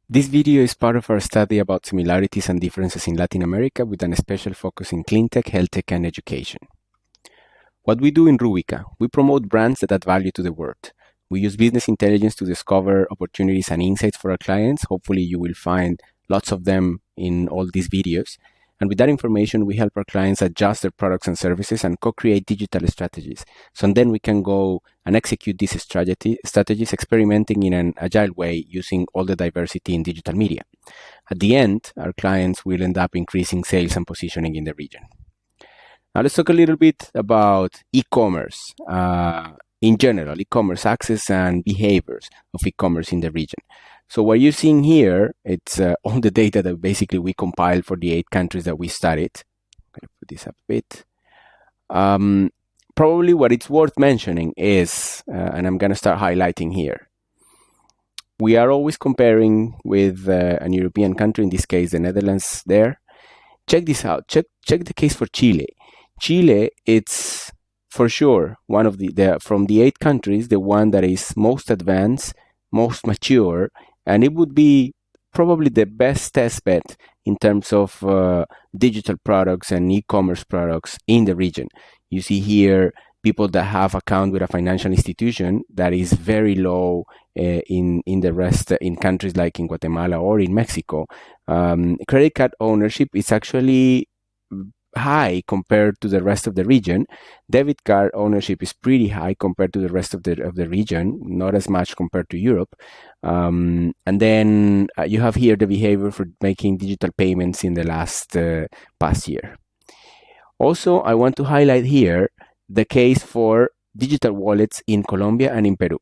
This video is part of our study about similarities and differences in Latin America with an special focus in cleantech, healthtech, and education. What we do in Rubica, we promote brands that add value to the world. We use business intelligence to discover opportunities and insights for our clients. Hopefully you will find lots of them in all these videos. And with that information, we help our clients adjust their products and services and co-create digital strategies. So then we can go and execute these strategies, experimenting in an agile way using all the diversity in digital media. At the end, our clients will end up increasing sales and positioning in the region. Now let's talk a little bit about e-commerce. In general, e-commerce access and behaviors of e-commerce in the region. So what you're seeing here, it's all the data that basically we compiled for the 8 countries that we studied. I'm going to put this up a bit. Probably what it's worth mentioning is, and I'm going to start highlighting here, we are always comparing with an European country, in this case the Netherlands there. Check this out. Check the case for Chile. Chile, it's for sure one of from the 8 countries, the one that is most advanced, most mature, and it would be probably the best test bed in terms of digital products and e-commerce products in the region. You see here people that have account with a financial institution that is very low in the rest, in countries like in Guatemala or in Mexico. Credit card ownership is actually high compared to the rest of the region. Debit card ownership is pretty high compared to the rest of the region, not as much compared to Europe. And then you have here the behavior for making digital payments in the past year. Also, I want to highlight here the case for digital wallets in Colombia and in Peru.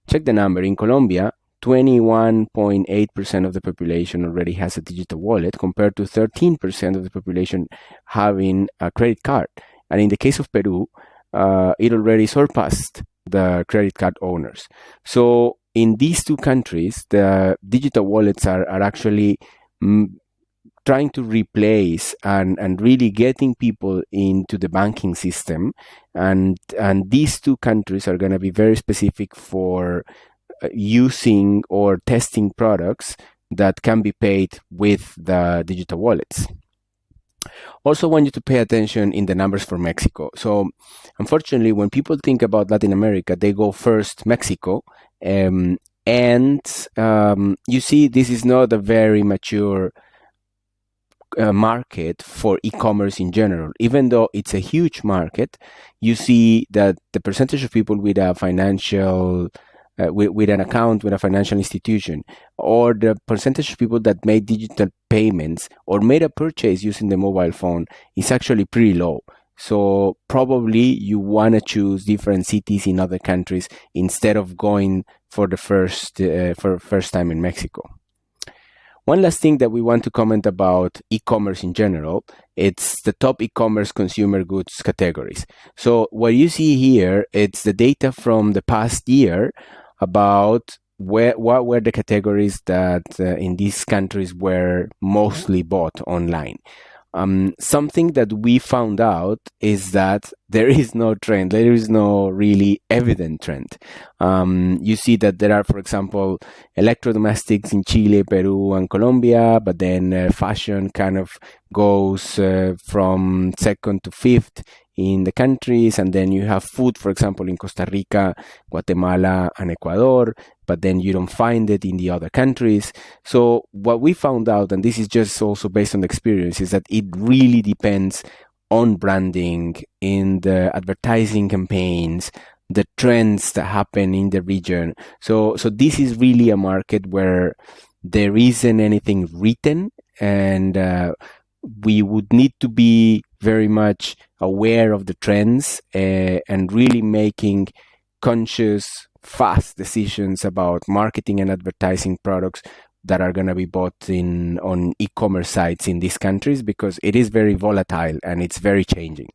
Check the number. In Colombia, 21.8% of the population already has a digital wallet compared to 13% of the population having a credit card. And in the case of Peru, it already surpassed the credit card owners. So in these 2 countries, the digital wallets are actually trying to replace and really getting people into the banking system. And these 2 countries are going to be very specific for using or testing products that can be paid with the digital wallets. Also want you to pay attention in the numbers for Mexico. So unfortunately, when people think about Latin America, they go first Mexico. You see, this is not a very mature market for e-commerce in general. Even though it's a huge market, you see that the percentage of people with a financial with an account with a financial institution, or the percentage of people that made digital payments or made a purchase using the mobile phone is actually pretty low. So probably you want to choose different cities in other countries instead of going for the first time in Mexico. One last thing that we want to comment about e-commerce in general, it's the top e-commerce consumer goods categories. So what you see here, it's the data from the past year about what were the categories that in these countries were mostly bought online. Something that we found out is that there is no trend. There is no really evident trend. You see that there are, for example, electrodomestics in Chile, Peru, and Colombia, but then fashion kind of goes from 2nd to 5th in the countries, and then you have food, for example, in Costa Rica, Guatemala, and Ecuador, but then you don't find it in the other countries. So what we found out, and this is just also based on experience, is that it really depends on branding, in the advertising campaigns, the trends that happen in the region. So this is really a market where there isn't anything written, and we would need to be very much aware of the trends and really making conscious, fast decisions about marketing and advertising products that are going to be bought on e-commerce sites in these countries, because it is very volatile and it's very changing.